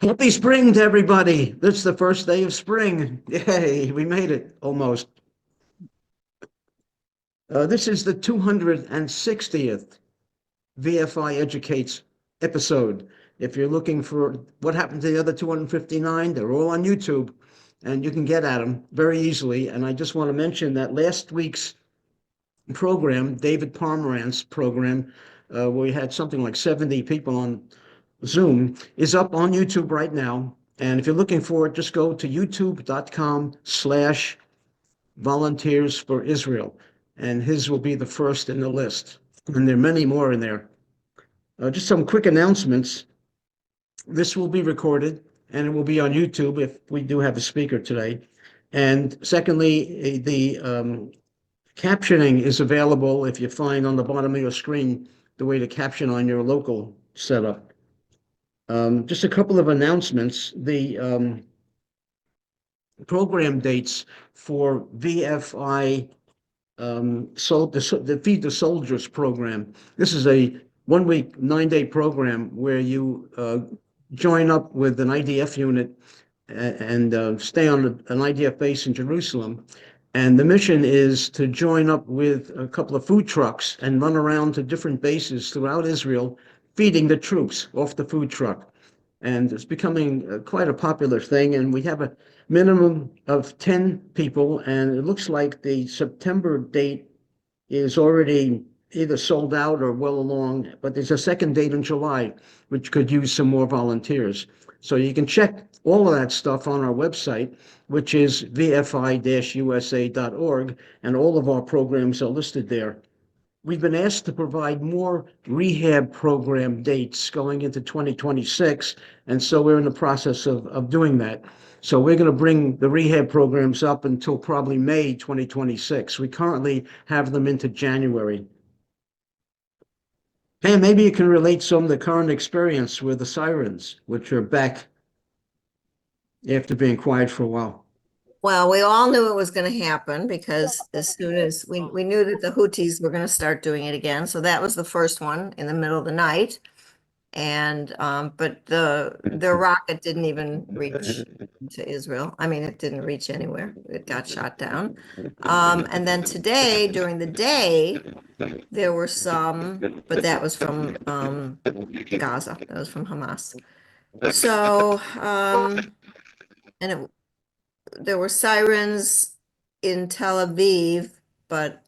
Happy spring to everybody. This is the first day of spring. Yay, we made it almost. This is the 260th VFI Educates episode. If you're looking for what happened to the other 259, they're all on YouTube and you can get at them very easily. And I just want to mention that last week's program, David Pomerantz program, where we had something like 70 people on Zoom, is up on YouTube right now. And if you're looking for it, just go to youtube.com/volunteers for Israel. And his will be the first in the list. And there are many more in there. Just some quick announctions. This will be recorded and it will be on YouTube if we do have a speaker today. And secondly, the captioning is available if you find on the bottom of your screen the way to caption on your local setup. Just a couple of announcements. The program dates for VFI the Feed the Soldiers program. This is a 1-week, 9-day program where you join up with an I.D.F unit and stay on an I.D.F base in Jerusalem. And the mission is to join up with a couple of food trucks and run around to different bases throughout Israel, feeding the troops off the food truck. And it's becoming quite a popular thing. And we have a minimum of 10 people. And it looks like the September date is already either sold out or well along. But there's a second date in July, which could use some more volunteers. So you can check all of that stuff on our website, which is vfi-usa.org. And all of our programs are listed there. We've been asked to provide more rehab program dates going into 2026, and so we're in the process of doing that. So we're going to bring the rehab programs up until probably May 2026. We currently have them into January. Hey, maybe you can relate some of the current experience with the sirens, which are back after being quiet for a while. Well, we all knew it was going to happen because as soon as we knew that the Houthis were going to start doing it again. So that was the first one in the middle of the night. And but the rocket didn't even reach to Israel. I mean, it didn't reach anywhere. It got shot down. And then today, during the day, there were some, but that was from Gaza. That was from Hamas. So and there were sirens in Tel Aviv, but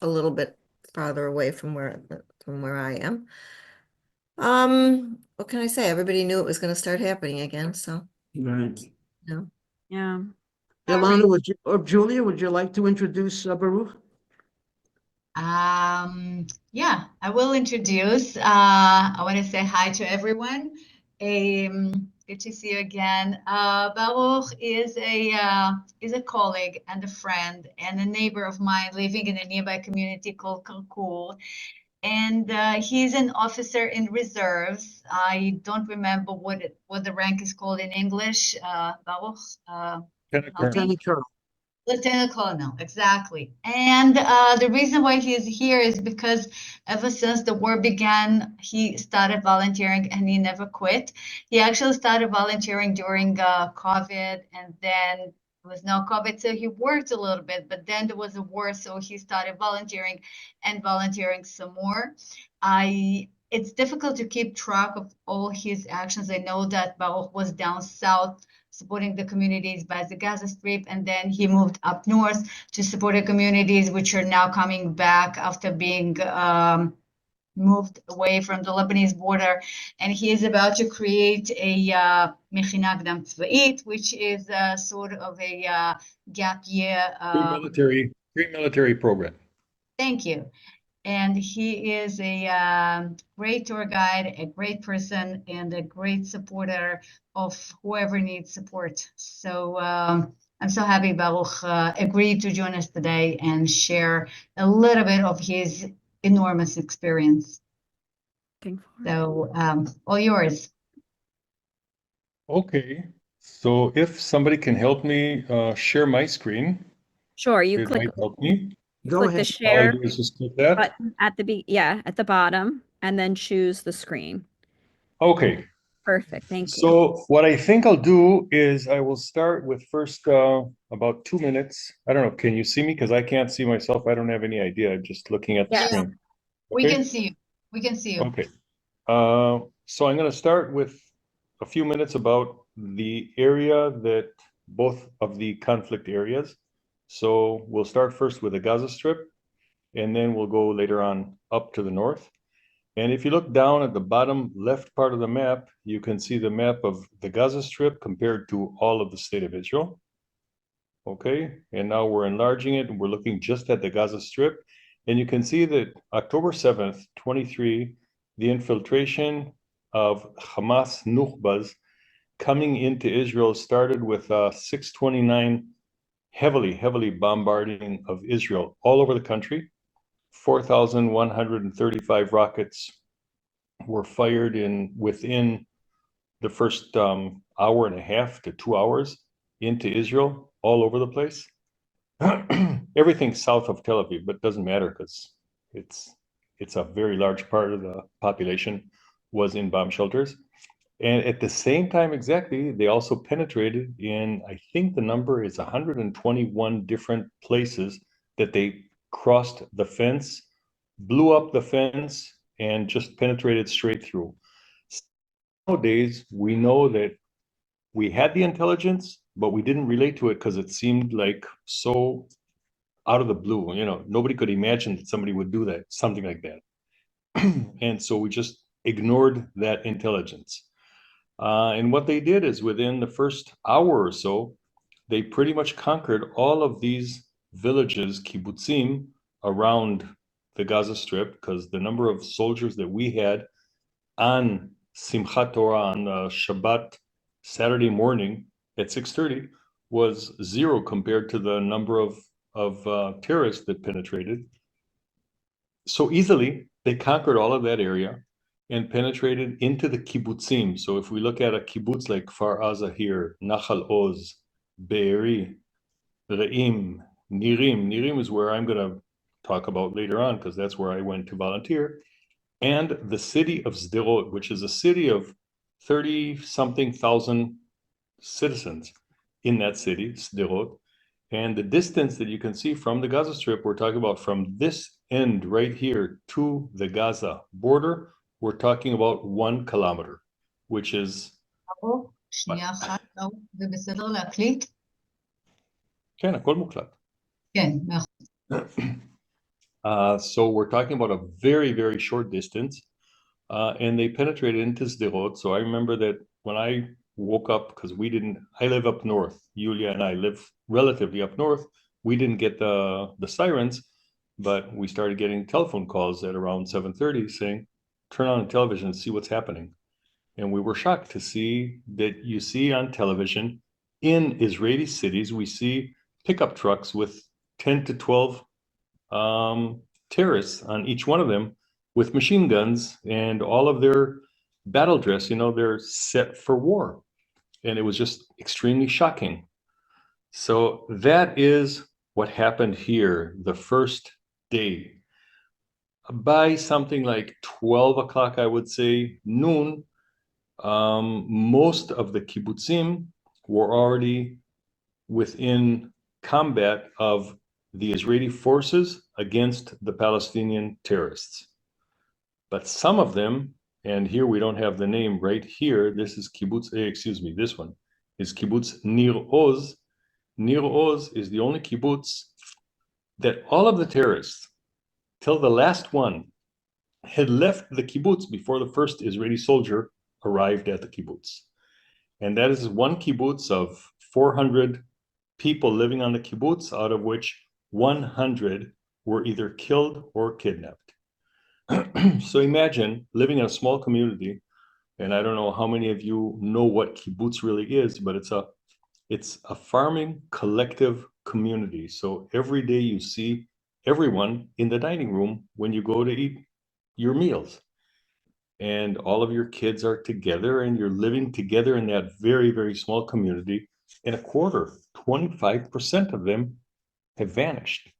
a little bit farther away from where I am. What can I say? Everybody knew it was going to start happening again, so Right. no. Yeah. Ilana, would you, or Julia, would you like to introduce Baruch? Yeah, I will introduce. I want to say hi to everyone. Good to see you again. Baruch is a colleague and a friend and a neighbor of mine living in a nearby community called Karkur. And he's an officer in reserves. I don't remember what the rank is called in English. Baruch. Lieutenant Colonel. Lieutenant Colonel, exactly. And the reason why he is here is because ever since the war began, he started volunteering and he never quit. He actually started volunteering during COVID, and then there was no COVID, so he worked a little bit, but then there was a war, so he started volunteering and volunteering some more. It's difficult to keep track of all his actions. I know that Baruch was down south supporting the communities by the Gaza Strip, and then he moved up north to support the communities which are now coming back after being moved away from the Lebanese border. And he is about to create a Mechina Gdam Tzva'it, which is sort of a gap year. Pre-military program. Thank you. And he is a great tour guide, a great person, and a great supporter of whoever needs support. So I'm so happy Baruch agreed to join us today and share a little bit of his enormous experience. So all yours. Okay, so if somebody can help me share my screen. Sure, you It click might help me. Go click ahead. the share All I do is just click that. button at the at the bottom and then choose the screen. Okay, Perfect. Thank you. So what I think I'll do is I will start with first about 2 minutes. I don't know. Can you see me? Because I can't see myself. I don't have any idea. I'm just looking at the Yeah. screen. We Okay? can see you. We can see you. Okay. So I'm going to start with a few minutes about the area that both of the conflict areas. So we'll start first with the Gaza Strip, and then we'll go later on up to the north. And if you look down at the bottom left part of the map, you can see the map of the Gaza Strip compared to all of the state of Israel. Okay, and now we're enlarging it and we're looking just at the Gaza Strip. And you can see that October 7th, 23, the infiltration of Hamas Nukhbas coming into Israel started with 629 heavily bombarding of Israel all over the country. 4,135 rockets were fired within the first hour and a half to 2 hours into Israel, all over the place. Everything south of Tel Aviv, but it doesn't matter because it's a very large part of the population was in bomb shelters. And at the same time exactly, they also penetrated in, I think the number is 121 different places that they crossed the fence, blew up the fence, and just penetrated straight through. Nowadays, we know that we had the intelligence, but we didn't relate to it because it seemed like so out of the blue. You know, nobody could imagine that somebody would do that, something like that. And so we just ignored that intelligence. And what they did is within the first hour or so, they pretty much conquered all of these villages, kibbutzim, around the Gaza Strip, because the number of soldiers that we had on Simchat Torah, on Shabbat, Saturday morning at 6:30 was zero compared to the number of terrorists that penetrated. So easily, they conquered all of that area and penetrated into the kibbutzim. So if we look at a kibbutz like Kfar Aza here, Nachal Oz, Be'eri, Re'im, Nirim. Nirim is where I'm going to talk about later on because that's where I went to volunteer. And the city of Sderot, which is a city of 30-something thousand citizens in that city, Sderot. And the distance that you can see from the Gaza Strip, we're talking about from this end right here to the Gaza border, we're talking about 1 kilometer, which is... שנייה אחת, זה בסדר להקליט? כן, הכל מוקלט. כן, So we're talking about a very short distance, and they penetrated into Sderot. So I remember that when I woke up, because I live up north, Yulia and I live relatively up north, we didn't get the sirens, but we started getting telephone calls at around 7:30 saying, turn on the television and see what's happening. And we were shocked to see that you see on television in Israeli cities, we see pickup trucks with 10 to 12 terrorists on each one of them with machine guns and all of their battle dress, you know, they're set for war. And it was just extremely shocking. So that is what happened here the first day. By something like 12 o'clock, I would say, noon, most of the kibbutzim were already within combat of the Israeli forces against the Palestinian terrorists. But some of them, and here we don't have the name right here, this is kibbutz, this one is kibbutz Nir Oz. Nir Oz is the only kibbutz that all of the terrorists, till the last one, had left the kibbutz before the first Israeli soldier arrived at the kibbutz. And that is one kibbutz of 400 people living on the kibbutz, out of which 100 were either killed or kidnapped. So imagine living in a small community, and I don't know how many of you know what kibbutz really is, but it's a farming collective community. So every day you see everyone in the dining room when you go to eat your meals. And all of your kids are together and you're living together in that very small community. And a quarter, 25% of them have vanished.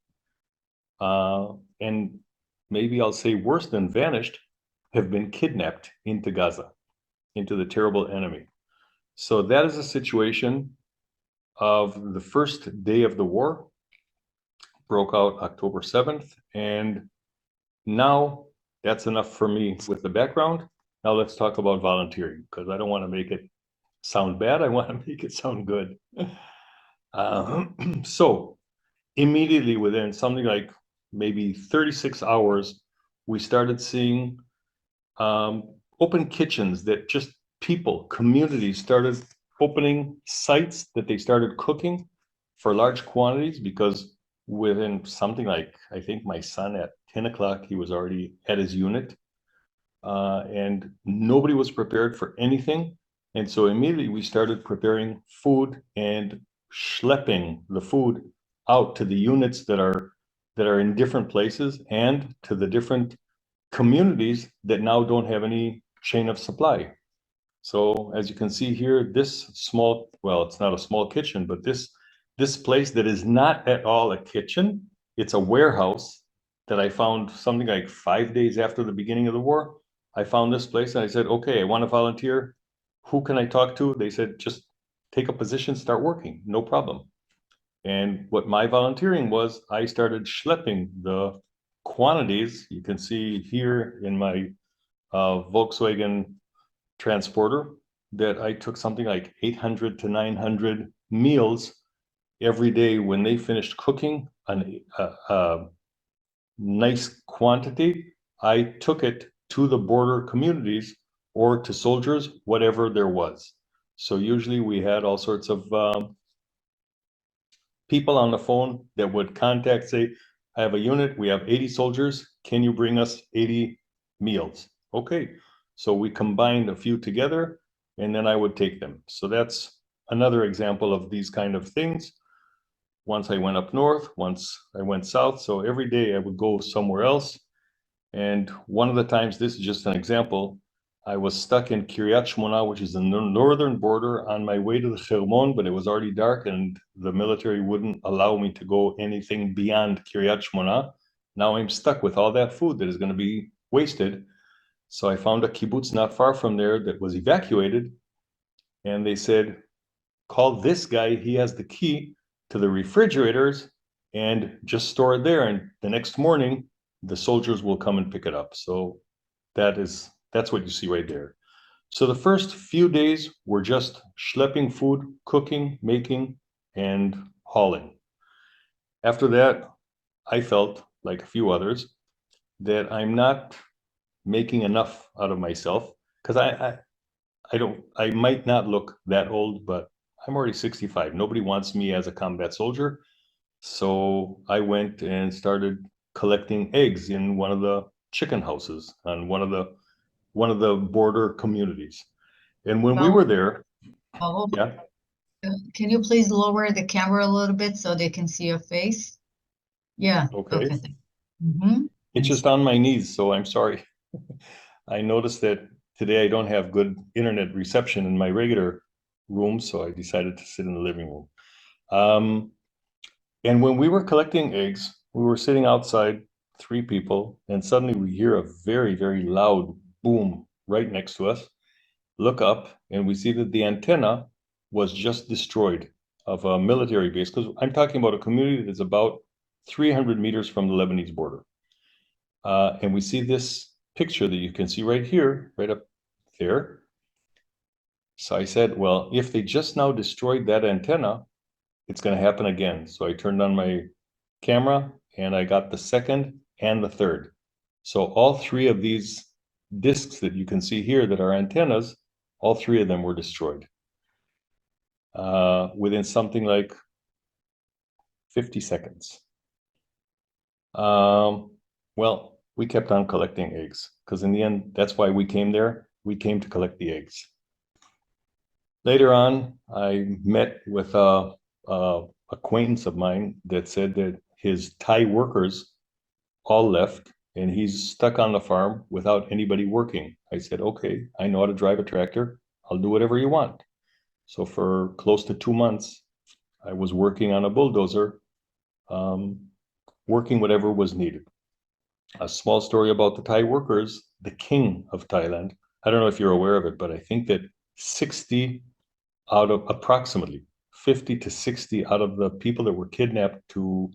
And maybe I'll say worse than vanished, have been kidnapped into Gaza. into the terrible enemy. So that is a situation of the first day of the war. Broke out October 7th, and now that's enough for me with the background. Now let's talk about volunteering, because I don't want to make it sound bad. I want to make it sound good. So immediately within something like maybe 36 hours, we started seeing open kitchens that just people, communities started opening sites that they started cooking for large quantities, because within something like, I think my son at 10 o'clock, he was already at his unit, and nobody was prepared for anything. And so immediately we started preparing food and schlepping the food out to the units that are in different places and to the different communities that now don't have any chain of supply. So as you can see here, this small, well, it's not a small kitchen, but this place that is not at all a kitchen, it's a warehouse that I found something like 5 days after the beginning of the war. I found this place and I said, okay, I want to volunteer. Who can I talk to? They said, just take a position, start working, no problem. And what my volunteering was, I started schlepping the quantities. You can see here in my Volkswagen transporter that I took something like 800 to 900 meals every day. When they finished cooking a nice quantity, I took it to the border communities or to soldiers, whatever there was. So usually we had all sorts of people on the phone that would contact, say, I have a unit, we have 80 soldiers, can you bring us 80 meals? Okay, so we combined a few together and then I would take them. So that's another example of these kind of things. Once I went up north, once I went south, so every day I would go somewhere else. And one of the times, this is just an example, I was stuck in Kiryat Shmona, which is the northern border, on my way to the Hermon, but it was already dark and the military wouldn't allow me to go anything beyond Kiryat Shmona. Now I'm stuck with all that food that is going to be wasted. So I found a kibbutz not far from there that was evacuated. And they said, call this guy, he has the key to the refrigerators, and just store it there. And the next morning, the soldiers will come and pick it up. So that's what you see right there. So the first few days were just schlepping food, cooking, making, and hauling. After that, I felt, like a few others, that I'm not making enough out of myself, because I might not look that old, but I'm already 65. Nobody wants me as a combat soldier. So I went and started collecting eggs in one of the chicken houses on one of the border communities. And when we were there, Oh, yeah, can you please lower the camera a little bit so they can see your face? Yeah. okay. Mhm. It's just on my knees, so I'm sorry. I noticed that today I don't have good internet reception in my regular room, so I decided to sit in the living room. And when we were collecting eggs, we were sitting outside, 3 people, and suddenly we hear a very, very loud boom right next to us. Look up, and we see that the antenna was just destroyed of a military base, because I'm talking about a community that's about 300 meters from the Lebanese border. And we see this picture that you can see right here, right up there. So I said, well, if they just now destroyed that antenna, it's going to happen again. So I turned on my camera and I got the second and the third. So all 3 of these discs that you can see here that are antennas, all 3 of them were destroyed within something like 50 seconds. Well, we kept on collecting eggs, because in the end, that's why we came there. We came to collect the eggs. Later on, I met with a acquaintance of mine that said that his Thai workers all left and he's stuck on the farm without anybody working. I said, okay, I know how to drive a tractor. I'll do whatever you want. So for close to 2 months, I was working on a bulldozer, working whatever was needed. A small story about the Thai workers: the king of Thailand, I don't know if you're aware of it, but I think that 60 out of approximately 50 to 60 out of the people that were kidnapped to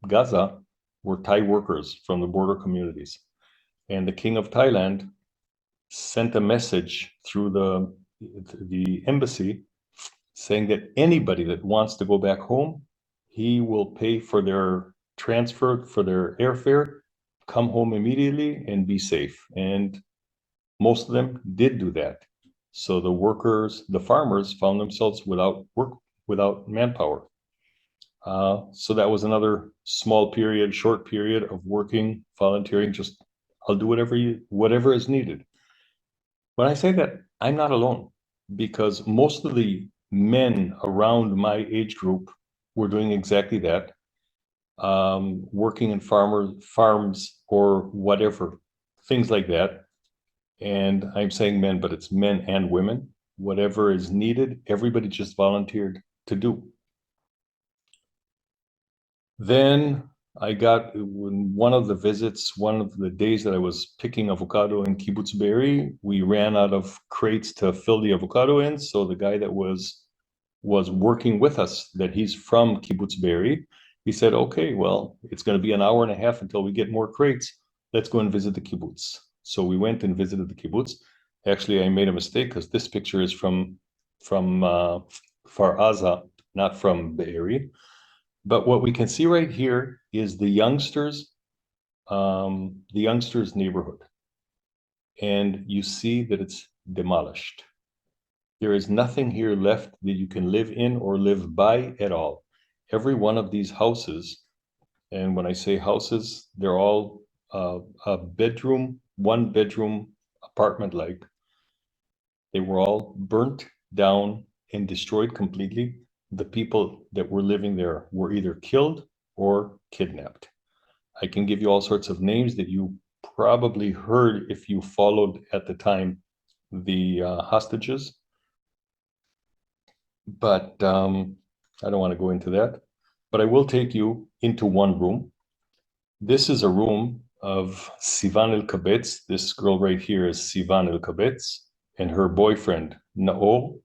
Gaza were Thai workers from the border communities. And the King of Thailand sent a message through the embassy saying that anybody that wants to go back home, he will pay for their transfer, for their airfare, come home immediately and be safe. And most of them did do that. So the workers, the farmers found themselves without work, without manpower. So that was another small period, short period of working, volunteering, just I'll do whatever is needed. When I say that, I'm not alone, because most of the men around my age group were doing exactly that, working in farms or whatever, things like that. And I'm saying men, but it's men and women. Whatever is needed, everybody just volunteered to do. Then I got, one of the visits, one of the days that I was picking avocado in Kibbutz Be'eri, we ran out of crates to fill the avocado in. So the guy that was working with us, that he's from Kibbutz Be'eri, he said, okay, well, it's going to be an hour and a half until we get more crates. Let's go and visit the kibbutz. So we went and visited the kibbutz. Actually, I made a mistake because this picture is from Far Aza, not from Be'eri. But what we can see right here is the youngsters neighborhood. And you see that it's demolished. There is nothing here left that you can live in or live by at all. Every one of these houses, and when I say houses, they're all a bedroom, one bedroom apartment like. They were all burnt down and destroyed completely. The people that were living there were either killed or kidnapped. I can give you all sorts of names that you probably heard if you followed at the time the hostages. But I don't want to go into that. But I will take you into one room. This is a room of Sivan El-Kabetz. This girl right here is Sivan El-Kabetz and her boyfriend, Naor.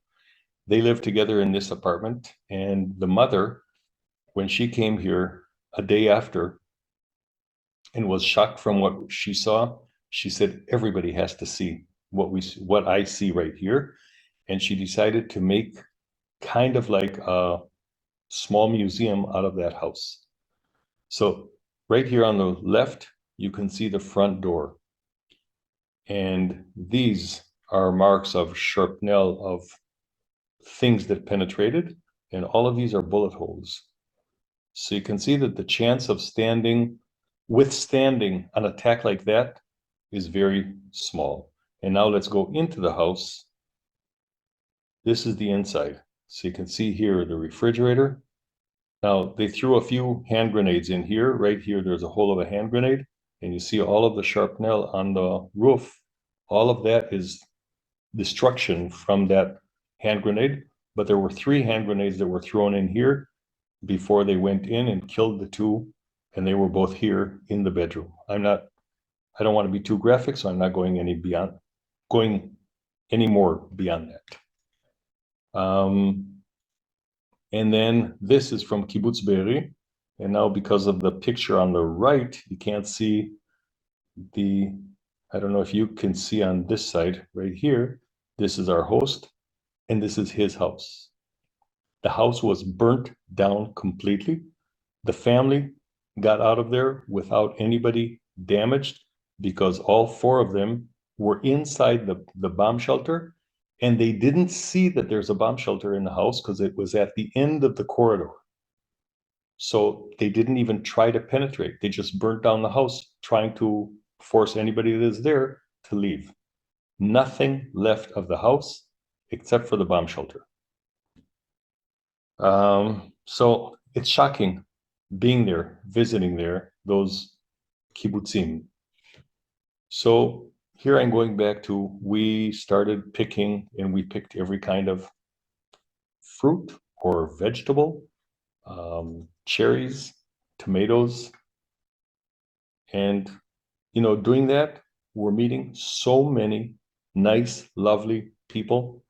They live together in this apartment. And the mother, when she came here a day after and was shocked from what she saw, she said, everybody has to see what I see right here. And she decided to make kind of like a small museum out of that house. So right here on the left, you can see the front door. And these are marks of shrapnel, of things that penetrated, and all of these are bullet holes. So you can see that the chance of withstanding an attack like that is very small. And now let's go into the house. This is the inside. So you can see here the refrigerator. Now they threw a few hand grenades in here. Right here, there's a hole of a hand grenade, and you see all of the shrapnel on the roof. All of that is destruction from that hand grenade. But there were 3 hand grenades that were thrown in here before they went in and killed the 2, and they were both here in the bedroom. I don't want to be too graphic, so I'm not going any more beyond that. And then this is from Kibbutz Be'eri. And now because of the picture on the right, you can't see I don't know if you can see on this side right here, this is our host, and this is his house. The house was burnt down completely. The family got out of there without anybody damaged because all 4 of them were inside the bomb shelter, and they didn't see that there's a bomb shelter in the house because it was at the end of the corridor. So they didn't even try to penetrate. They just burnt down the house, trying to force anybody that is there to leave. Nothing left of the house except for the bomb shelter. So it's shocking being there, visiting there, those kibbutzim. So here I'm going back to, we started picking, and we picked every kind of fruit or vegetable, cherries, tomatoes. And, doing that, we're meeting so many nice, lovely people.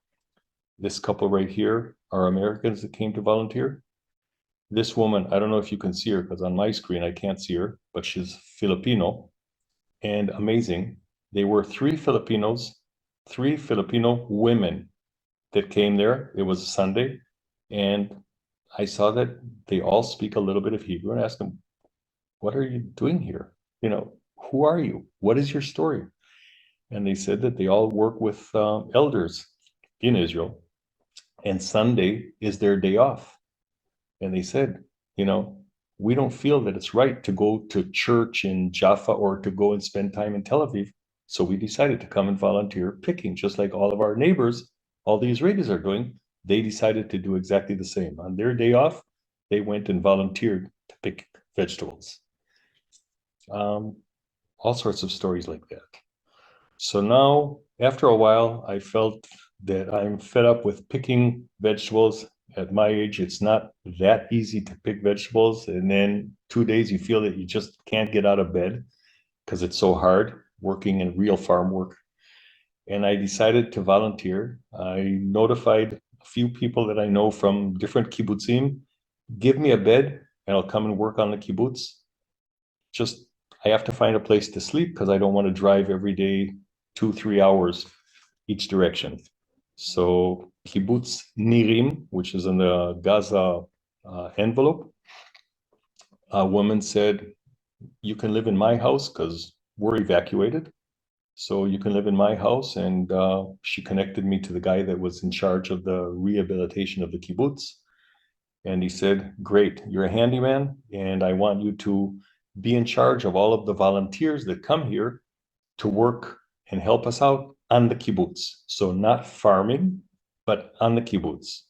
This couple right here are Americans that came to volunteer. This woman, I don't know if you can see her because on my screen I can't see her, but she's Filipino and amazing. They were three Filipino women that came there. It was a Sunday, and I saw that they all speak a little bit of Hebrew, and asked them, what are you doing here? You know, who are you? What is your story? And they said that they all work with elders in Israel, and Sunday is their day off. And they said, you know, we don't feel that it's right to go to church in Jaffa or to go and spend time in Tel Aviv. So we decided to come and volunteer picking, just like all of our neighbors, all the Israelis are doing. They decided to do exactly the same. On their day off, they went and volunteered to pick vegetables. All sorts of stories like that. So now, after a while, I felt that I'm fed up with picking vegetables. At my age, it's not that easy to pick vegetables. And then 2 days, you feel that you just can't get out of bed because it's so hard working in real farm work. And I decided to volunteer. I notified a few people that I know from different kibbutzim, give me a bed and I'll come and work on the kibbutz. Just, I have to find a place to sleep because I don't want to drive every day 2-3 hours each direction. So kibbutz Nirim, which is in the Gaza envelope, a woman said, you can live in my house because we're evacuated. So you can live in my house. And she connected me to the guy that was in charge of the rehabilitation of the kibbutz. And he said, great, you're a handyman, and I want you to be in charge of all of the volunteers that come here to work and help us out on the kibbutz. So not farming, but on the kibbutz.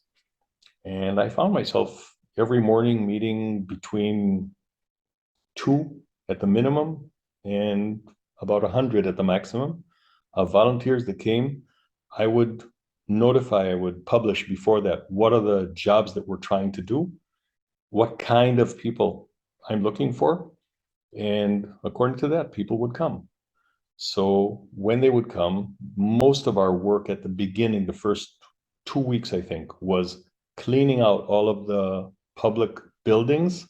And I found myself every morning meeting between 2 at the minimum and about 100 at the maximum of volunteers that came. I would publish before that, what are the jobs that we're trying to do? What kind of people I'm looking for? And according to that, people would come. So when they would come, most of our work at the beginning, the first 2 weeks, I think, was cleaning out all of the public buildings.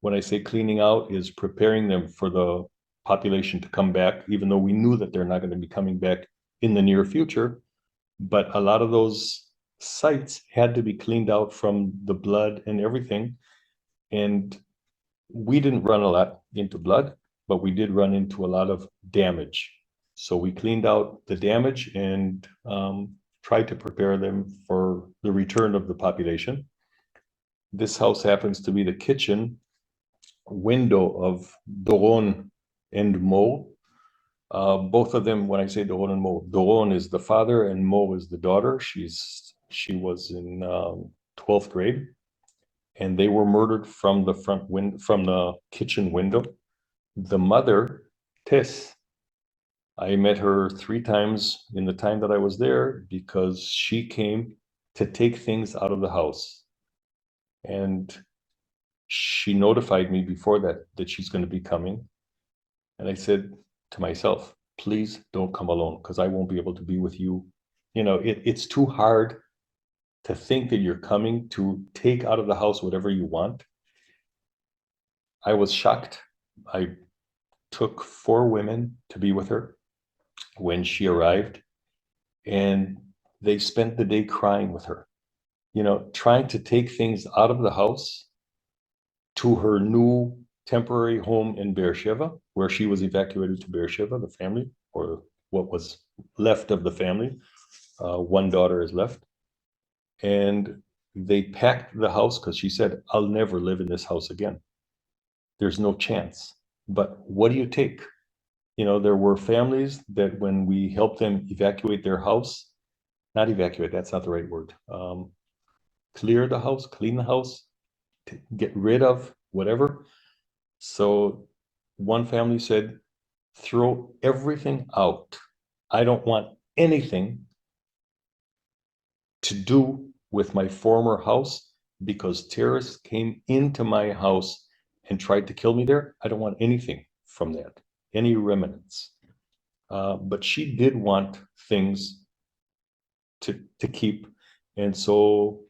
When I say cleaning out, is preparing them for the population to come back, even though we knew that they're not going to be coming back in the near future. But a lot of those sites had to be cleaned out from the blood and everything. And we didn't run a lot into blood, but we did run into a lot of damage. So we cleaned out the damage and tried to prepare them for the return of the population. This house happens to be the kitchen window of Doron and Mo. Both of them, when I say Doron and Mo, Doron is the father and Mo is the daughter. She was in 12th grade, and they were murdered from the from the kitchen window. The mother, Tess, I met her 3 times in the time that I was there because she came to take things out of the house. And she notified me before that she's going to be coming. And I said to myself, please don't come alone because I won't be able to be with you. You know, it's too hard to think that you're coming to take out of the house whatever you want. I was shocked. I took 4 women to be with her when she arrived, and they spent the day crying with her, you know, trying to take things out of the house to her new temporary home in Beersheba, where she was evacuated to Beersheba, the family, or what was left of the family. 1 daughter is left. And they packed the house because she said, I'll never live in this house again. There's no chance. But what do you take? You know, there were families that when we helped them evacuate their house, not evacuate, that's not the right word, clear the house, clean the house, to get rid of whatever. So one family said, throw everything out. I don't want anything to do with my former house because terrorists came into my house and tried to kill me there. I don't want anything from that, any remnants. but she did want things to keep. And so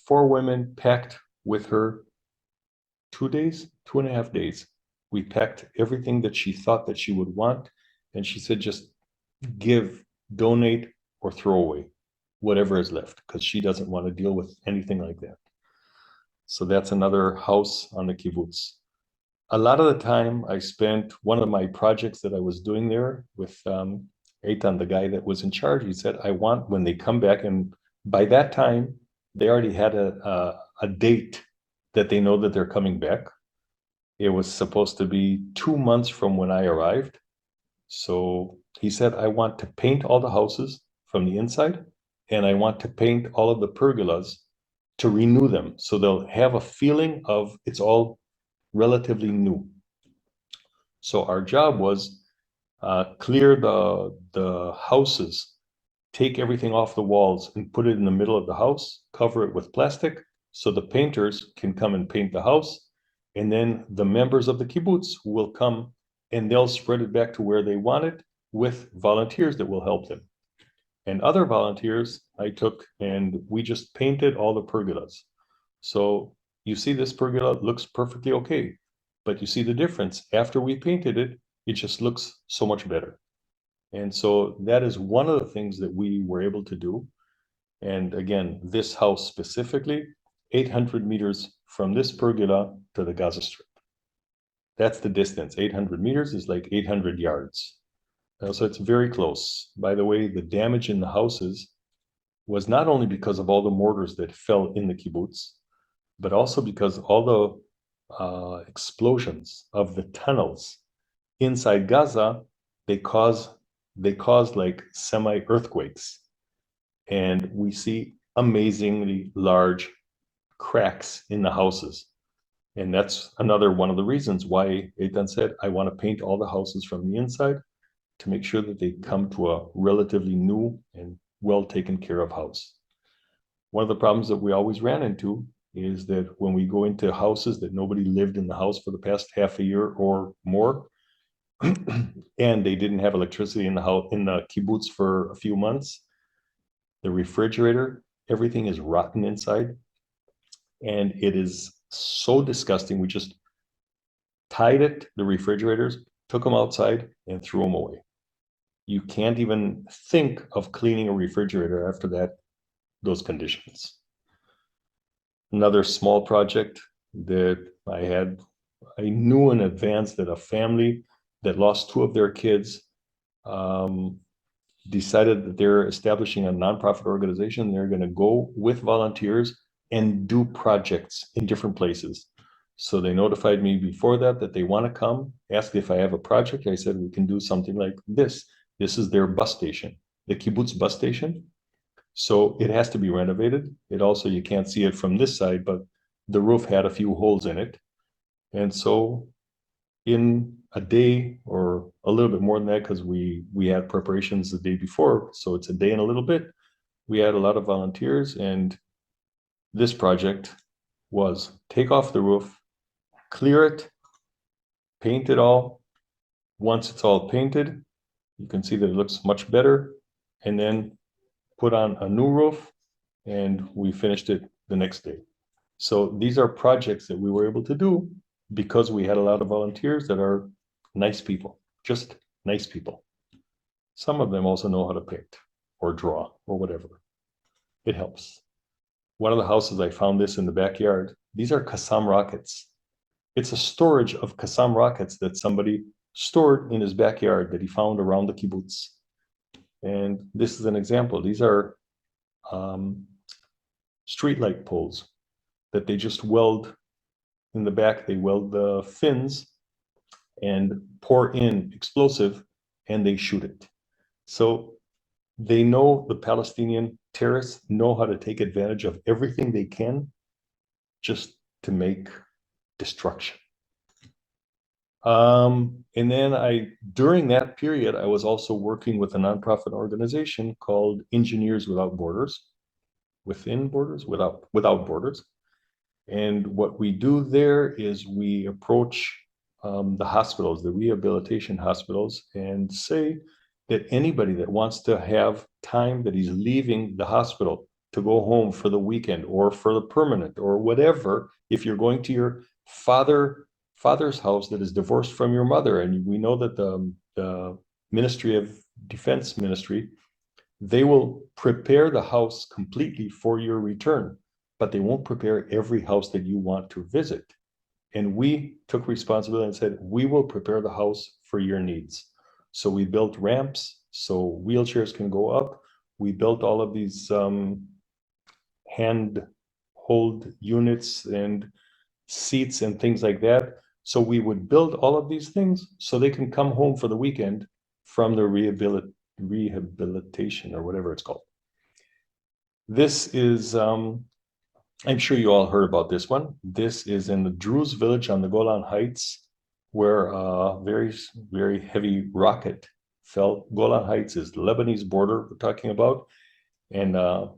4 women packed with her 2 days, 2.5 days. We packed everything that she thought that she would want. And she said, just give, donate, or throw away whatever is left, because she doesn't want to deal with anything like that. So that's another house on the kibbutz. A lot of the time I spent, one of my projects that I was doing there with Eitan, the guy that was in charge, he said, I want, when they come back, and by that time, they already had a date that they know that they're coming back. It was supposed to be 2 months from when I arrived. So he said, I want to paint all the houses from the inside, and I want to paint all of the pergolas to renew them. So they'll have a feeling of it's all relatively new. So our job was clear the houses, take everything off the walls and put it in the middle of the house, cover it with plastic, so the painters can come and paint the house. And then the members of the kibbutz will come and they'll spread it back to where they want it with volunteers that will help them. And other volunteers I took, and we just painted all the pergolas. So you see this pergola looks perfectly okay, but you see the difference. After we painted it, it just looks so much better. And so that is one of the things that we were able to do. And again, this house specifically, 800 meters from this pergola to the Gaza Strip. That's the distance. 800 meters is like 800 yards. So it's very close. By the way, the damage in the houses was not only because of all the mortars that fell in the kibbutz, but also because all the explosions of the tunnels inside Gaza, they cause like semi-earthquakes. And we see amazingly large cracks in the houses. And that's another one of the reasons why Eitan said, I want to paint all the houses from the inside to make sure that they come to a relatively new and well taken care of house. One of the problems that we always ran into is that when we go into houses that nobody lived in the house for the past half a year or more, and they didn't have electricity in the house, in the kibbutz for a few months, the refrigerator, everything is rotten inside, and it is so disgusting. We just tied it, the refrigerators, took them outside and threw them away. You can't even think of cleaning a refrigerator after that, those conditions. Another small project that I knew in advance that a family that lost 2 of their kids decided that they're establishing a nonprofit organization. They're going to go with volunteers and do projects in different places. So they notified me before that they want to come, asked if I have a project. I said, we can do something like this. This is their bus station, the kibbutz bus station. So it has to be renovated. It also, you can't see it from this side, but the roof had a few holes in it. And so in a day or a little bit more than that, because we had preparations the day before, so it's a day and a little bit, we had a lot of volunteers, and this project was take off the roof, clear it, paint it all. Once it's all painted, you can see that it looks much better, and then put on a new roof, and we finished it the next day. So these are projects that we were able to do because we had a lot of volunteers that are nice people, just nice people. Some of them also know how to paint or draw or whatever. It helps. One of the houses, I found this in the backyard. These are Qassam rockets. It's a storage of Qassam rockets that somebody stored in his backyard that he found around the kibbutz. And this is an example. These are streetlight poles that they just weld in the back. They weld the fins and pour in explosive, and they shoot it. So they know, the Palestinian terrorists know how to take advantage of everything they can just to make destruction. And then during that period, I was also working with a nonprofit organization called Engineers Without Borders, within borders, without borders. And what we do there is we approach the hospitals, the rehabilitation hospitals, and say that anybody that wants to have time that he's leaving the hospital to go home for the weekend or for the permanent or whatever, if you're going to your father's house that is divorced from your mother, and we know that the Ministry of Defense Ministry, they will prepare the house completely for your return, but they won't prepare every house that you want to visit. And we took responsibility and said, we will prepare the house for your needs. So we built ramps so wheelchairs can go up. We built all of these hand hold units and seats and things like that. So we would build all of these things so they can come home for the weekend from the rehabilitation or whatever it's called. This is, I'm sure you all heard about this one. This is in the Druze village on the Golan Heights, where a very, very heavy rocket fell. Golan Heights is the Lebanese border we're talking about. And a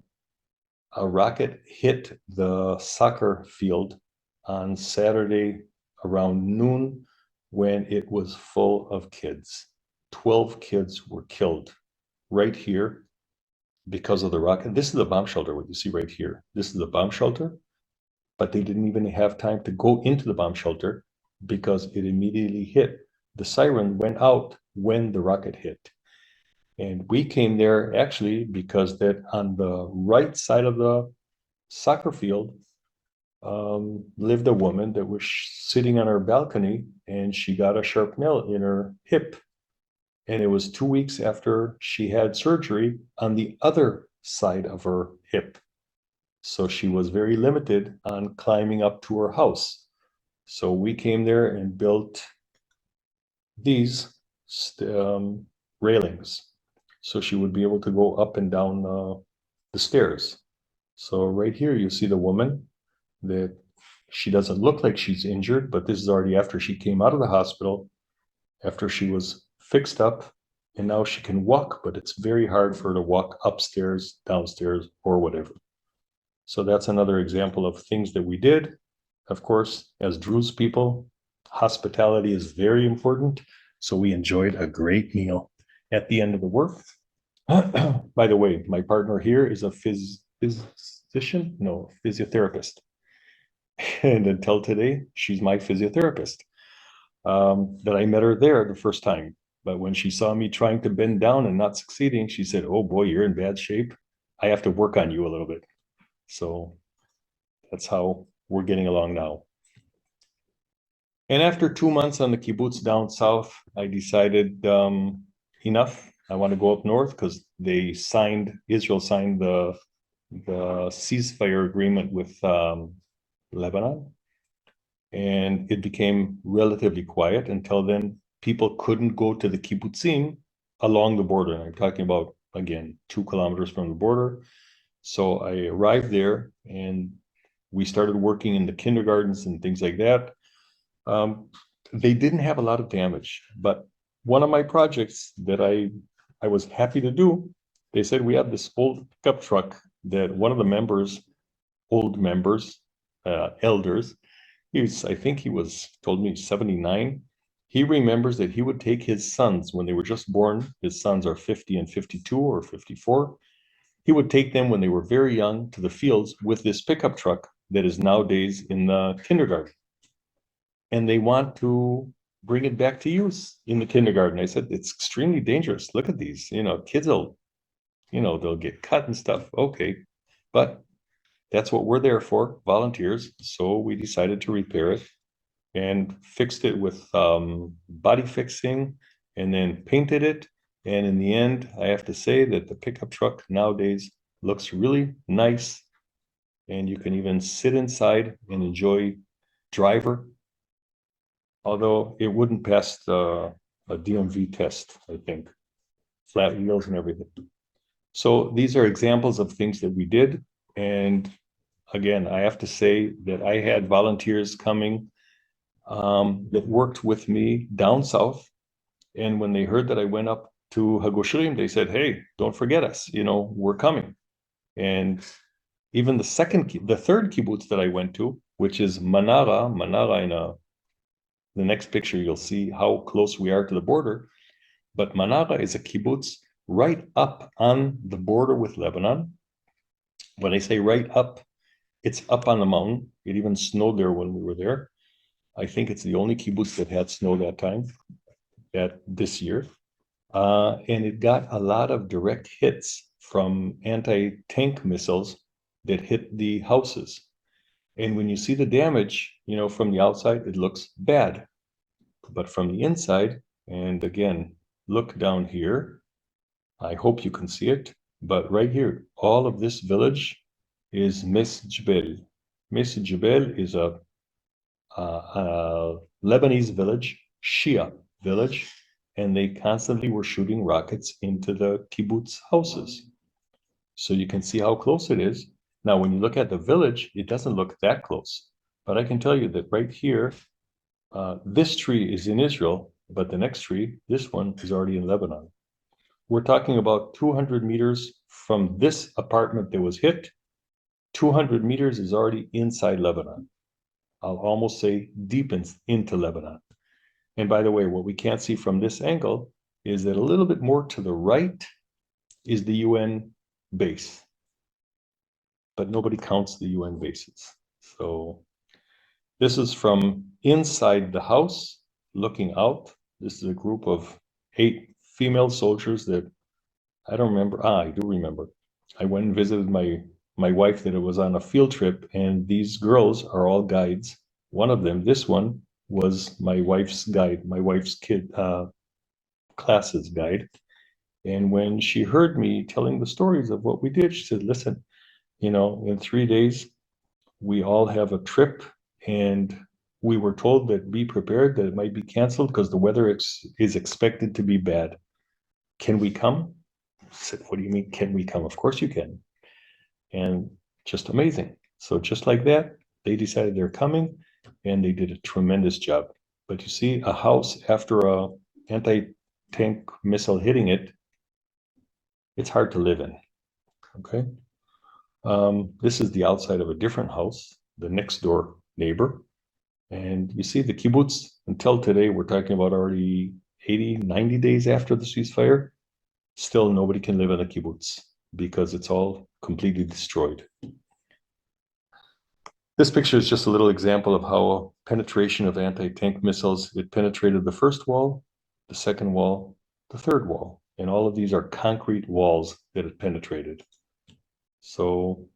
rocket hit the soccer field on Saturday around noon when it was full of kids. 12 kids were killed right here because of the rocket. This is the bomb shelter, what you see right here. This is the bomb shelter, but they didn't even have time to go into the bomb shelter because it immediately hit. The siren went out when the rocket hit. And we came there actually because that on the right side of the soccer field lived a woman that was sitting on her balcony, and she got a sharp nail in her hip. And it was 2 weeks after she had surgery on the other side of her hip. So she was very limited on climbing up to her house. So we came there and built these railings, so she would be able to go up and down the stairs. So right here, you see the woman that she doesn't look like she's injured, but this is already after she came out of the hospital, after she was fixed up, and now she can walk, but it's very hard for her to walk upstairs, downstairs, or whatever. So that's another example of things that we did. Of course, as Druze people, hospitality is very important. So we enjoyed a great meal at the end of the work. By the way, my partner here is a physician? No, physiotherapist. And until today, she's my physiotherapist. That I met her there the first time. But when she saw me trying to bend down and not succeeding, she said, "Oh boy, you're in bad shape. I have to work on you a little bit." So that's how we're getting along now. And after 2 months on the kibbutz down south, I decided enough. I want to go up north because Israel signed the ceasefire agreement with Lebanon. And it became relatively quiet. Until then, people couldn't go to the kibbutzim along the border. And I'm talking about, again, 2 kilometers from the border. So I arrived there and we started working in the kindergartens and things like that. They didn't have a lot of damage, but one of my projects that I was happy to do, they said we have this old pickup truck that one of the members, elders, I think he was, told me 79. He remembers that he would take his sons when they were just born. His sons are 50 and 52 or 54. He would take them when they were very young to the fields with this pickup truck that is nowadays in the kindergarten. And they want to bring it back to use in the kindergarten. I said, it's extremely dangerous. Look at these, kids will, they'll get cut and stuff. Okay. But that's what we're there for, volunteers. So we decided to repair it and fixed it with body fixing and then painted it. And in the end, I have to say that the pickup truck nowadays looks really nice. And you can even sit inside and enjoy driver. Although it wouldn't pass a DMV test, I think. Flat wheels and everything. So these are examples of things that we did. And again, I have to say that I had volunteers coming that worked with me down south. And when they heard that I went up to Hagoshirim, they said, "Hey, don't forget us, we're coming." And even the third kibbutz that I went to, which is Manara in the next picture, you'll see how close we are to the border. But Manara is a kibbutz right up on the border with Lebanon. When I say right up, it's up on the mountain. It even snowed there when we were there. I think it's the only kibbutz that had snow that time, this year. And it got a lot of direct hits from anti-tank missiles that hit the houses. And when you see the damage, you know, from the outside, it looks bad. But from the inside, and again, look down here. I hope you can see it. But right here, all of this village is Mes Jebel. Mes Jebel is a Lebanese village, Shia village, and they constantly were shooting rockets into the kibbutz houses. So you can see how close it is. Now, when you look at the village, it doesn't look that close. But I can tell you that right here, this tree is in Israel, but the next tree, this one, is already in Lebanon. We're talking about 200 meters from this apartment that was hit. 200 meters is already inside Lebanon. I'll almost say deep into Lebanon. And by the way, what we can't see from this angle is that a little bit more to the right is the UN base. But nobody counts the UN bases. So this is from inside the house, looking out. This is a group of 8 female soldiers that I don't remember. I do remember. I went and visited my wife that it was on a field trip, and these girls are all guides. One of them, this one, was my wife's guide, my wife's classes guide. And when she heard me telling the stories of what we did, she said, listen, you know, in 3 days, we all have a trip, and we were told that be prepared that it might be canceled because the weather is expected to be bad. Can we come? I said, what do you mean, can we come? Of course you can. And just amazing. So just like that, they decided they're coming, and they did a tremendous job. But you see, a house after a anti-tank missile hitting it, it's hard to live in, okay? This is the outside of a different house, the next door neighbor. And you see the kibbutz, until today, we're talking about already 80, 90 days after the ceasefire, still nobody can live in a kibbutz because it's all completely destroyed. This picture is just a little example of how penetration of anti-tank missiles, it penetrated the first wall, the second wall, the third wall. And all of these are concrete walls that it penetrated. So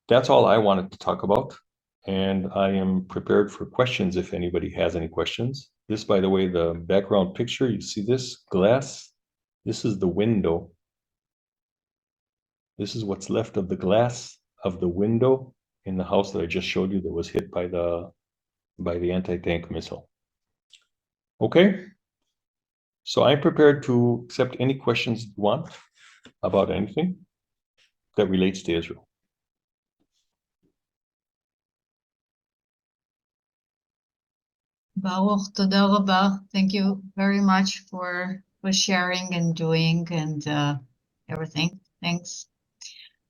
that's all I wanted to talk about. And I am prepared for questions if anybody has any questions. This, by the way, the background picture, you see this glass? This is the window. This is what's left of the glass of the window in the house that I just showed you that was hit by the anti-tank missile. Okay? So I'm prepared to accept any questions you want about anything that relates to Israel. Baruch, toda rabba. Thank you very much for sharing and doing and everything. Thanks.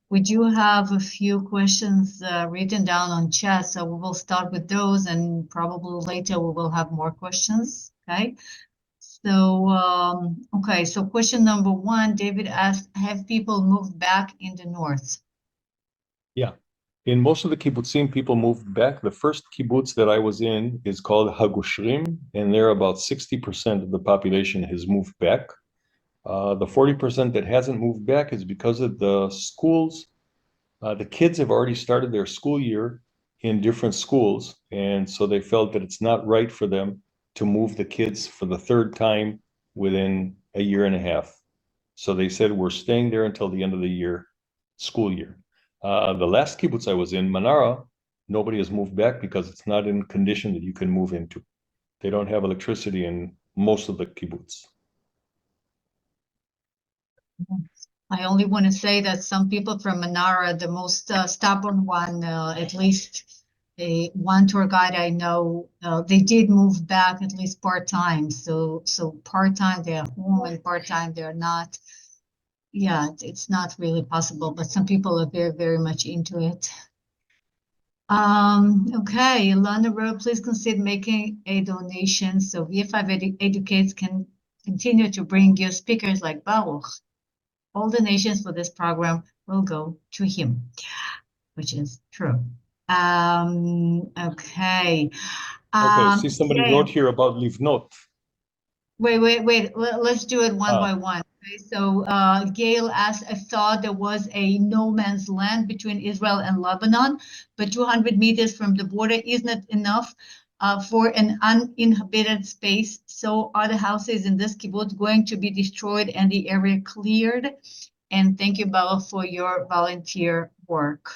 We do have a few questions written down on chat, so we will start with those, and probably later we will have more questions. Okay. So, okay. So question number 1, David asked, have people moved back in the north? Yeah. In most of the kibbutzim, people moved back. The first kibbutz that I was in is called Hagushrim, and there about 60% of the population has moved back. The 40% that hasn't moved back is because of the schools. The kids have already started their school year in different schools, and so they felt that it's not right for them to move the kids for the 3rd time within a year and a half. So they said, we're staying there until the end of the year, school year. The last kibbutz I was in, Manara, nobody has moved back because it's not in condition that you can move into. They don't have electricity in most of the kibbutz. I only want to say that some people from Manara, the most stubborn one, at least one tour guide I know, they did move back at least part-time. So part-time they're home and part-time they're not. Yeah, it's not really possible, but some people are very, very much into it. Okay, along the road, please consider making a donation so VF5 Educates can continue to bring you speakers like Baruch. All donations for this program will go to him, which is true. Okay. Okay, see somebody Gail, wrote here about Livnot. wait. Let's do it one Ah. by one. Okay, so Gail asked, I thought there was a no man's land between Israel and Lebanon, but 200 meters from the border isn't enough for an uninhabited space. So are the houses in this kibbutz going to be destroyed and the area cleared? And thank you, Bella, for your volunteer work.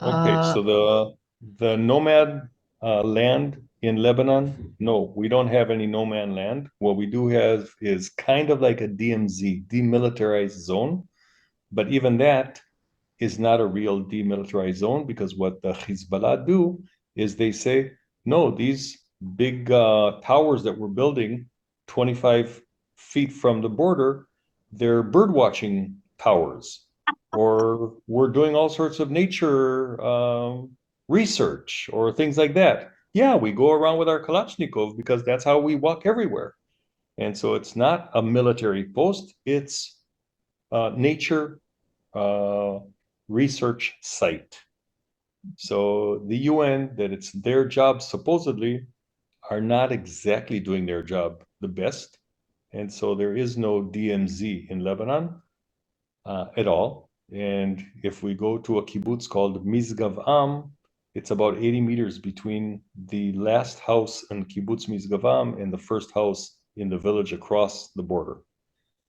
Okay, so the nomad land in Lebanon, no, we don't have any nomad land. What we do have is kind of like a DMZ, demilitarized zone, but even that is not a real demilitarized zone, because what the Hezbollah do is they say, no, these big towers that we're building 25 feet from the border, they're bird watching towers, or we're doing all sorts of nature research or things like that. Yeah, we go around with our Kalashnikov because that's how we walk everywhere. And so it's not a military post, it's nature research site. So the UN, that it's their job supposedly, are not exactly doing their job the best. And so there is no DMZ in Lebanon at all. And if we go to a kibbutz called Mizgav Am, it's about 80 meters between the last house in kibbutz Mizgav Am and the first house in the village across the border.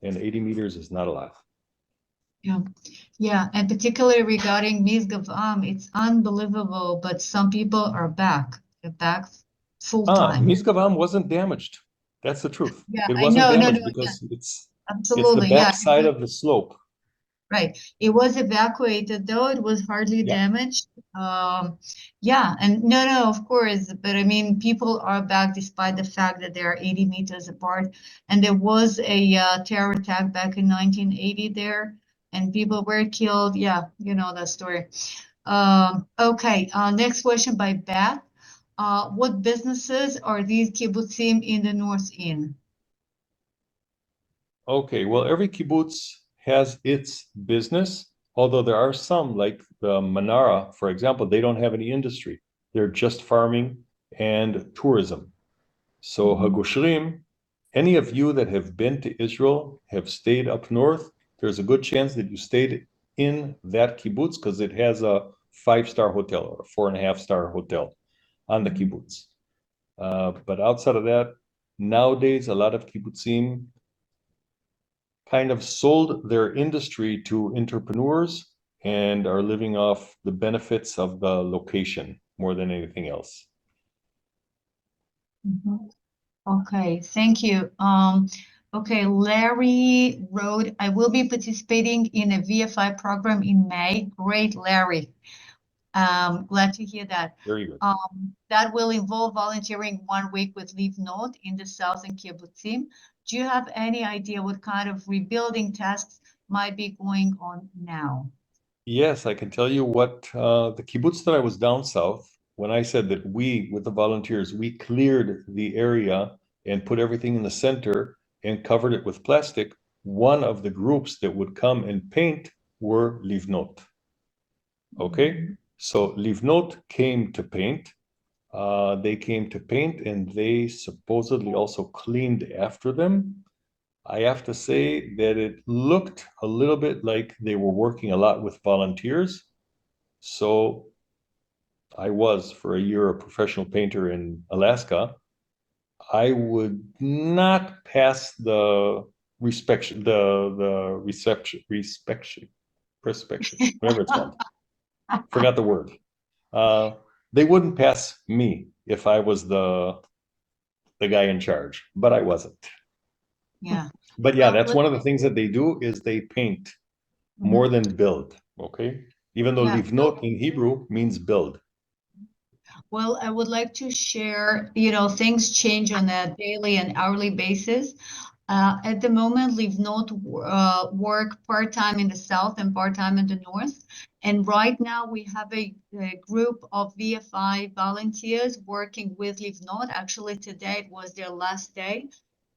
And 80 meters is not a lot. Yeah, and particularly regarding Mizgav Am, it's unbelievable, but some people are back. They're back full time. Mizgav Am wasn't damaged. That's the truth. Yeah, It I wasn't know, damaged yeah, because it's the absolutely, yeah. backside of the slope. Right. It was evacuated, though it was hardly Yeah. damaged. Yeah, and no, of course, but I mean, people are back despite the fact that they are 80 meters apart. And there was a terror attack back in 1980 there, and people were killed. Yeah, you know that story. Okay, next question by Beth. What businesses are these kibbutzim in the north in? Okay, well, every kibbutz has its business, although there are some, like the Manara, for example, they don't have any industry. They're just farming and tourism. So Hagoshrim, any of you that have been to Israel, have stayed up north, there's a good chance that you stayed in that kibbutz because it has a 5-star hotel or a 4.5-star hotel on the kibbutz. But outside of that, nowadays, a lot of kibbutzim kind of sold their industry to entrepreneurs and are living off the benefits of the location more than anything else. Okay, thank you. Okay, Larry wrote, I will be participating in a VFI program in May. Great, Larry. Glad to hear that. Very good. That will involve volunteering 1 week with Livnot in the southern kibbutzim. Do you have any idea what kind of rebuilding tasks might be going on now? Yes, I can tell you what the kibbutz that I was down south, when I said that we, with the volunteers, we cleared the area and put everything in the center and covered it with plastic, one of the groups that would come and paint were Livnot. Okay, so Livnot came to paint. They came to paint and they supposedly also cleaned after them. I have to say that it looked a little bit like they were working a lot with volunteers. So I was for a year a professional painter in Alaska. I would not pass the reception, whatever it's called. Forgot the word. They wouldn't pass me if I was the guy in charge, but I wasn't. Yeah. But yeah, Well, that's one of the things that they do is they paint more than build. Okay, even though Yeah. livnot in Hebrew means build. Well, I would like to share, things change on a daily and hourly basis. At the moment, Livnot work part-time in the south and part-time in the north. And right now we have a group of VFI volunteers working with Livnot. Actually, today it was their last day.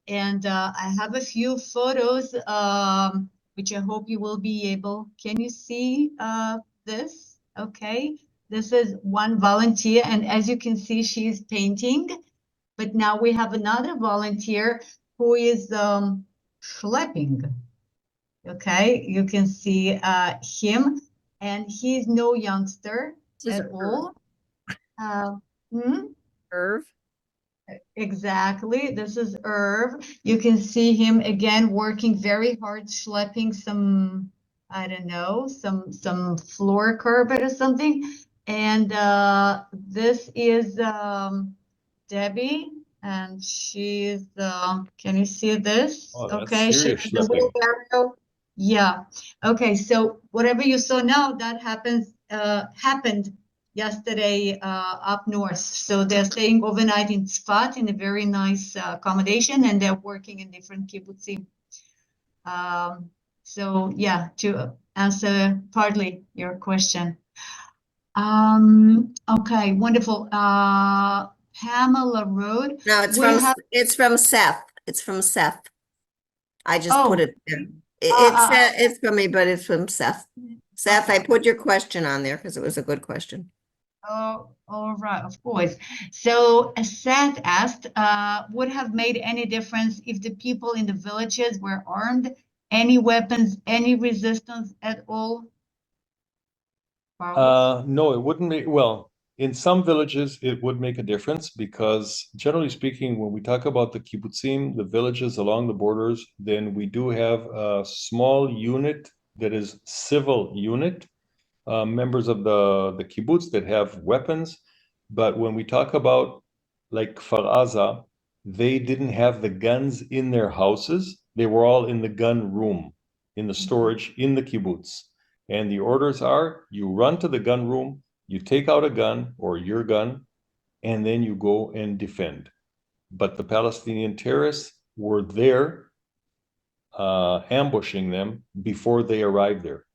And I have a few photos, which I hope you will be able. Can you see this? Okay. This is one volunteer. And as you can see, she is painting. But now we have another volunteer who is schlepping. Okay, you can see him, and he's no youngster This is at all. Irv. Exactly, this is Irv. You can see him again working very hard, schlepping some, I don't know, some floor carpet or something. And this is Debbie, and she's can you see this? Oh, that's Okay, she serious has a schlepping. wheelbarrow. Yeah. Okay, so whatever you saw now, that happened yesterday up north. So they're staying overnight in Tzfat in a very nice accommodation, and they're working in different kibbutzim. So yeah, to answer partly your question. Okay, wonderful. Pamela Road. No, it's We from have it's from Seth. It's from Seth. I just put Oh. it there. It's from me, but it's from Seth. Seth, I Okay. put your question on there because it was a good question. Oh, all right, of course. So Seth asked, would have made any difference if the people in the villages were armed? Any weapons, any resistance at all? Baruch? No, it wouldn't make, well, in some villages, it would make a difference because generally speaking, when we talk about the kibbutzim, the villages along the borders, then we do have a small unit that is civil unit, members of the kibbutz that have weapons. But when we talk about like Kfar Aza, they didn't have the guns in their houses. They were all in the gun room, in the storage in the kibbutz. And the orders are, you run to the gun room, you take out a gun or your gun, and then you go and defend. But the Palestinian terrorists were there, ambushing them before they arrived there.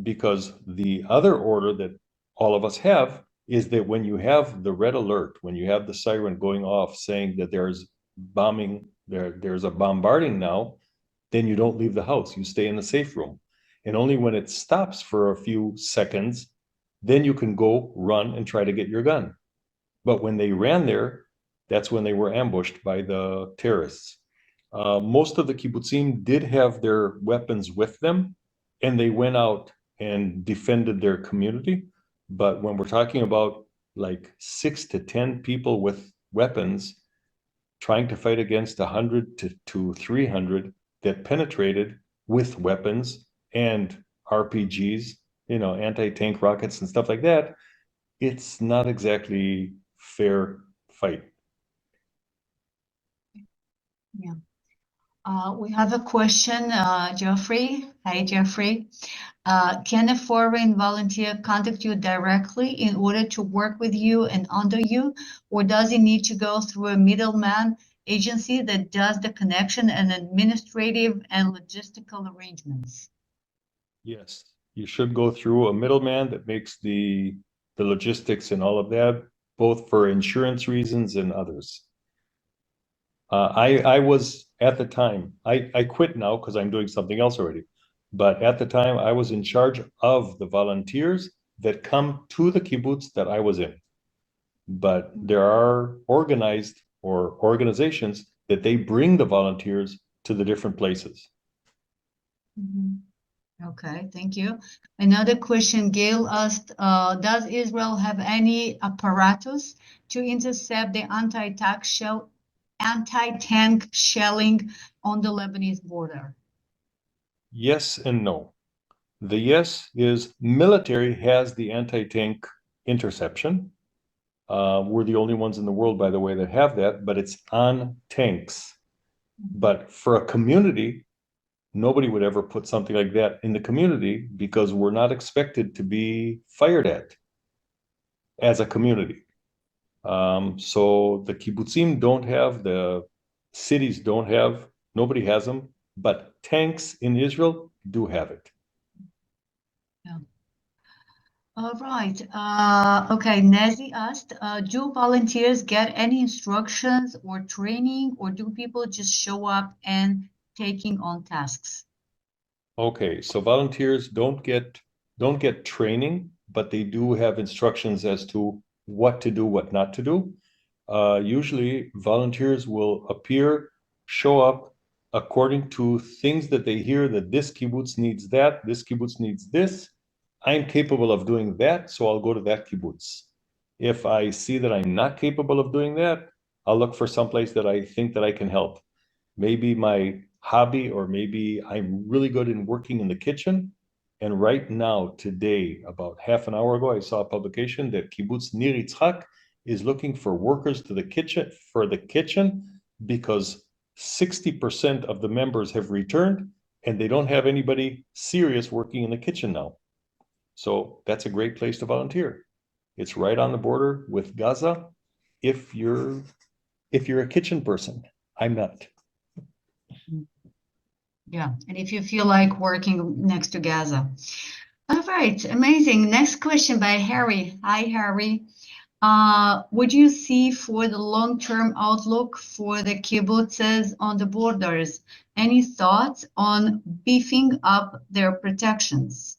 Because the other order that all of us have is that when you have the red alert, when you have the siren going off saying that there's bombing, there's a bombarding now, then you don't leave the house, you stay in the safe room. And only when it stops for a few seconds, then you can go run and try to get your gun. But when they ran there, that's when they were ambushed by the terrorists. Most of the kibbutzim did have their weapons with them, and they went out and defended their community. But when we're talking about like 6 to 10 people with weapons trying to fight against 100 to 300 that penetrated with weapons and RPGs, anti-tank rockets and stuff like that, it's not exactly fair fight. Yeah. We have a question, Geoffrey. Hi, Geoffrey. Can a foreign volunteer contact you directly in order to work with you and under you, or does he need to go through a middleman agency that does the connection and administrative and logistical arrangements? Yes, you should go through a middleman that makes the logistics and all of that, both for insurance reasons and others. I was at the time, I quit now because I'm doing something else already. But at the time, I was in charge of the volunteers that come to the kibbutz that I was in. But there are organized or organizations that they bring the volunteers to the different places. Okay, thank you. Another question Gail asked, does Israel have any apparatus to intercept the anti-tank shelling on the Lebanese border? Yes and no. The yes is military has the anti-tank interception. We're the only ones in the world, by the way, that have that, but it's on tanks. But for a community, nobody would ever put something like that in the community because we're not expected to be fired at as a community. So the kibbutzim don't have, the cities don't have Nobody has them, but tanks in Israel do have it. All right. Okay, Nazi asked, do volunteers get any instructions or training, or do people just show up and taking on tasks? Okay, so volunteers don't get training, but they do have instructions as to what to do, what not to do. Usually volunteers will appear, show up according to things that they hear that this kibbutz needs that, this kibbutz needs this. I'm capable of doing that, so I'll go to that kibbutz. If I see that I'm not capable of doing that, I'll look for someplace that I think that I can help. Maybe my hobby, or maybe I'm really good in working in the kitchen. And right now, today, about half an hour ago, I saw a publication that Kibbutz Nir Yitzchak is looking for workers to the kitchen because 60% of the members have returned and they don't have anybody serious working in the kitchen now. So that's a great place to volunteer. It's right on the border with Gaza. If you're a kitchen person, I'm not. Yeah, and if you feel like working next to Gaza. All right, amazing. Next question by Harry. Hi, Harry. What do you see for the long-term outlook for the kibbutzes on the borders? Any thoughts on beefing up their protections?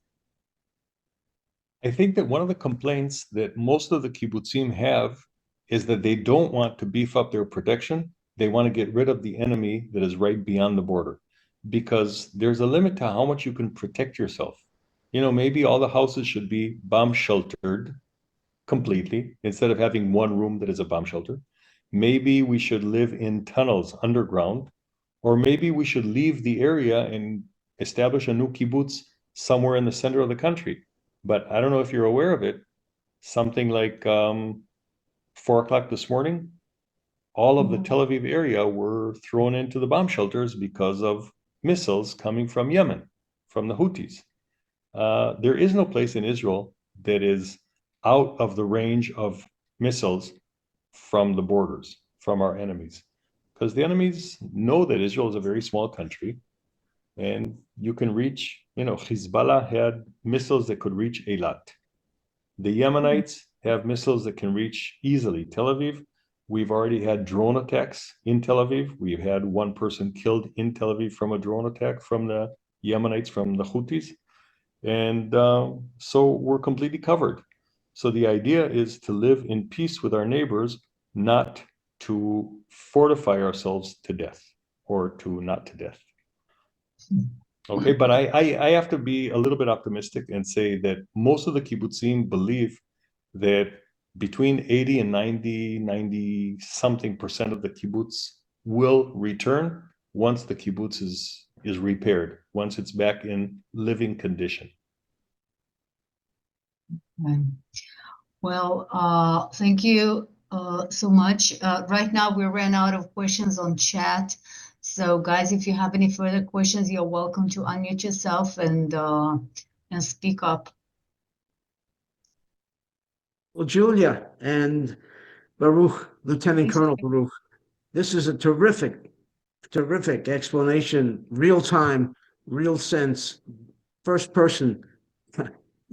I think that one of the complaints that most of the kibbutzim have is that they don't want to beef up their protection. They want to get rid of the enemy that is right beyond the border, because there's a limit to how much you can protect yourself. You know, maybe all the houses should be bomb sheltered completely instead of having one room that is a bomb shelter. Maybe we should live in tunnels underground, or maybe we should leave the area and establish a new kibbutz somewhere in the center of the country. But I don't know if you're aware of it. Something like 4 o'clock this morning, all of the Tel Aviv area were thrown into the bomb shelters because of missiles coming from Yemen, from the Houthis. There is no place in Israel that is out of the range of missiles from the borders, from our enemies, because the enemies know that Israel is a very small country, and you can reach, Hezbollah had missiles that could reach Eilat. The Yemenites have missiles that can reach easily Tel Aviv. We've already had drone attacks in Tel Aviv. We've had one person killed in Tel Aviv from a drone attack from the Yemenites, from the Houthis. And so we're completely covered. So the idea is to live in peace with our neighbors, not to fortify ourselves to death, or to not to death. Okay, but I have to be a little bit optimistic and say that most of the kibbutzim believe that between 80 and 90 something percent of the kibbutz will return once the kibbutz is repaired, once it's back in living condition. Well, thank you so much. Right now, we ran out of questions on chat. So, guys, if you have any further questions, you're welcome to unmute yourself and speak up. Well, Julia and Baruch, Lieutenant Colonel Baruch, this is a terrific explanation, real time, real sense, first person.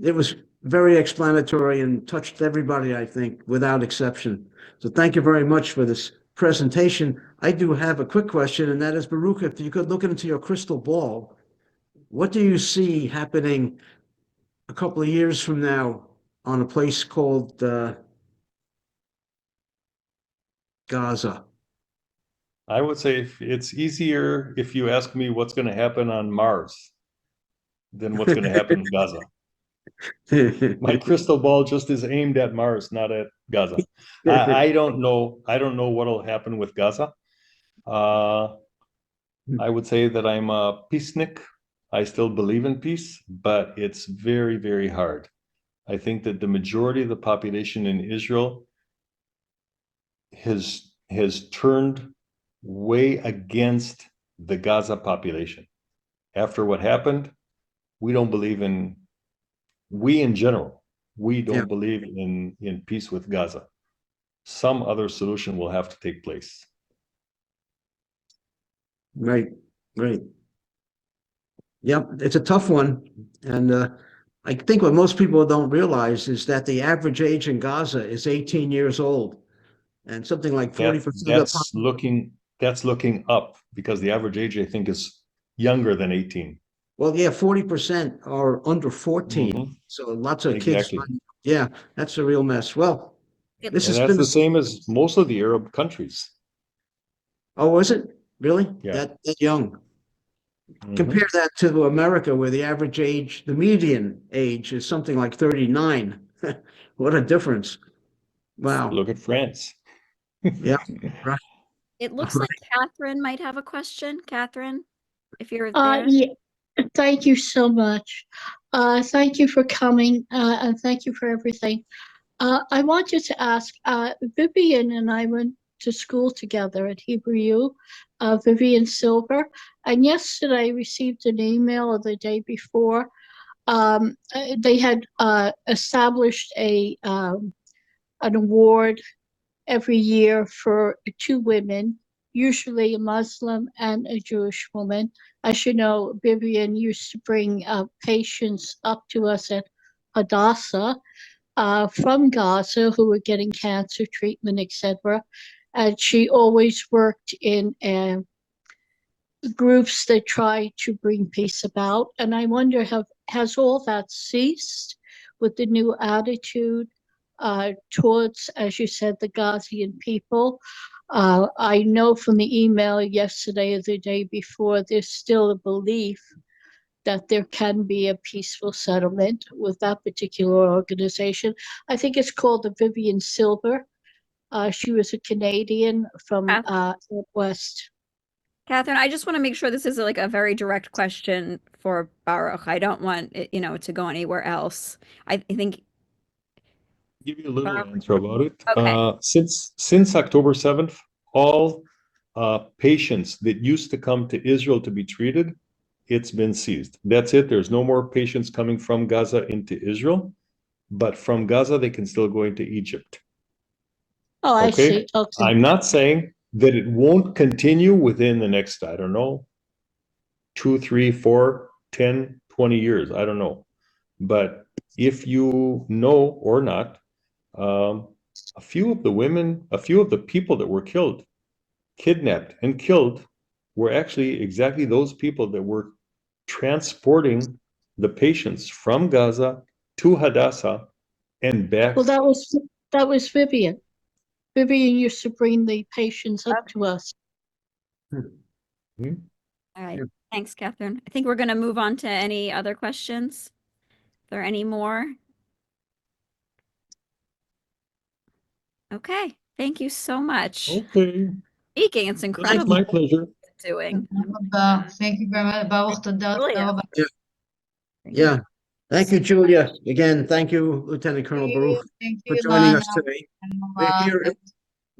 It was very explanatory and touched everybody, I think, without exception. So thank you very much for this presentation. I do have a quick question, and that is, Baruch, if you could look into your crystal ball, what do you see happening a couple of years from now on a place called Gaza? I would say it's easier if you ask me what's going to happen on Mars than what's going to happen in Gaza. My crystal ball just is aimed at Mars, not at Gaza. I don't know. I don't know what'll happen with Gaza. I would say that I'm a peacenik. I still believe in peace, but it's very, very hard. I think that the majority of the population in Israel has turned way against the Gaza population. After what happened, we don't believe in, in general, we don't believe in peace with Gaza. Some other solution will have to take place. Right, right. Yep, it's a tough one. And I think what most people don't realize is that the average age in Gaza is 18 years old. And something like 40% of the That's looking up, because the average age, I think, is younger than 18. well, yeah, 40% are under 14. Mhm. So lots of kids. Exactly. Yeah, that's a real mess. Well, this And has that's been, the same as most of the Arab countries. oh, is it? Really? Yeah. That young? Mhm. Compare that to America, where the average age, the median age is something like 39. What a difference. Wow. Look at France. Yeah, right. It looks like Catherine might have a question. Catherine, if you're Uh, there. yeah, thank you so much. Thank you for coming, and thank you for everything. I wanted to ask, Vivian and I went to school together at Hebrew U, Vivian Silver, and yesterday I received an email the day before. They had established an award every year for two women, usually a Muslim and a Jewish woman. As you know, Vivian used to bring patients up to us at Hadassah from Gaza who were getting cancer treatment, etc. And she always worked in groups that try to bring peace about. And I wonder, has all that ceased with the new attitude towards, as you said, the Ghazian people? I know from the email yesterday or the day before, there's still a belief that there can be a peaceful settlement with that particular organization. I think it's called the Vivian Silver. She was a Canadian from West. Catherine, I just want to make sure this is like a very direct question for Baruch. I don't want it, to go anywhere else. I think. Give you a little Baruch. answer about it. Okay. Since October 7th, all patients that used to come to Israel to be treated, it's been seized. That's it. There's no more patients coming from Gaza into Israel, but from Gaza, they can still go into Egypt. Oh, I Okay. see. Okay. I'm not saying that it won't continue within the next, I don't know, 2, 3, 4, 10, 20 years. I don't know. But if you know or not, a few of the people that were kidnapped and killed, were actually exactly those people that were transporting the patients from Gaza to Hadassah and back. Well, that was Vivian. Vivian used to bring the patients up to us. Hmm? All right. Yeah. Thanks, Catherine. I think we're going to move on to any other questions. Are there any more? Okay. Thank you so much. Okay. Speaking, it's It's incredible my pleasure. doing. Thank you very much. Baruch, תודה רבה. Yeah. Thank you, Julia. Again, thank you, Lieutenant Colonel Baruch, Thank for you, joining us Lana. today.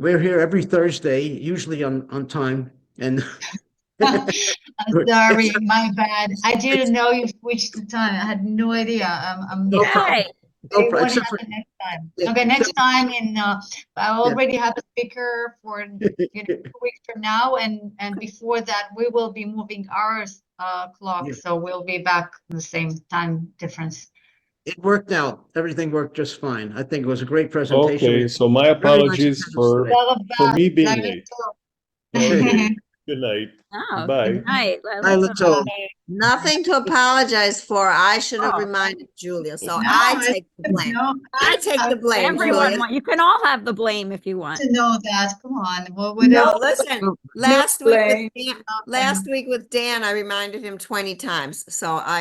We're here every Thursday, usually on time. And I'm sorry, my bad. I didn't know you switched the time. I had no idea. I'm No problem. Hey, No It problem. won't Except for, happen next time. Yeah, Okay, next except- time I already have a speaker for 2 weeks from now, and before that we will be moving our clock, Yeah. so we'll be back the same time difference. it worked out. Everything worked just fine. I think it was a great presentation. Okay, so my Very nice apologies attendance for today. me being לילה late. טוב. Okay. Good night. oh, Bye. good night. Lila Tov. Nothing to apologize for. I should have Oh. reminded Julia, so No, I take the blame. No, I take the blame, Everyone, Julia. you can all have the blame if you want. to know that. Come on. Well, No, whatever. listen, last week with Dan, I reminded him 20 times, so I.